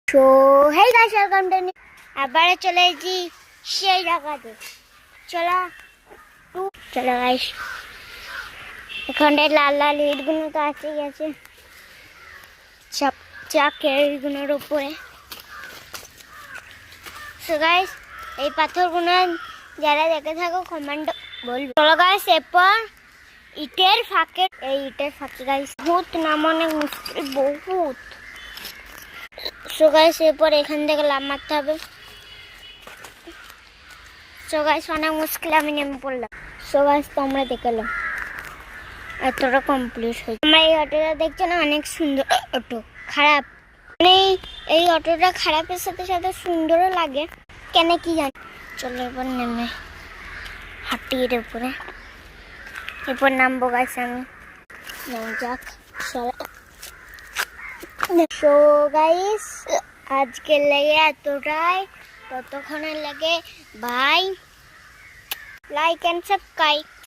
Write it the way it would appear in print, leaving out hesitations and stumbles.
So hey guys, welcome to আবার চলে এসেছি সেই জায়গাতে। চলো গাইস, এখানে লাল লাল ইটগুলো তো আছেই আছে, চাকের ইটগুলোর উপরে। সো গাইস, এই পাথরগুলো যারা দেখে থাকো কমেন্ট বলবে। চলো গাইস, এরপর ইটের ফাঁকে গাইস বহুত নাম, অনেক মুশকিল, বহুত। সো গাইস, এরপর এখান থেকে লাফ মারতে হবে। সো গাইস, অনেক মুশকিল, আমি নেমে পড়লাম। সো গাইস, তোমরা দেখে লো, এতটা কমপ্লিট হয়েছে। আমরা এই অটোটা দেখছো না, অনেক সুন্দর অটো। খারাপ মানে এই অটোটা খারাপের সাথে সাথে সুন্দরও লাগে, কেন কি জানি। চলো এবার নেমে হাঁটির উপরে, এরপর নামবো গাইস আমি। যাক, সো গাইস, আজকের লেগে এতটাই, ততক্ষণের লেগে বাই, লাইক এন্ড সাবস্ক্রাইব।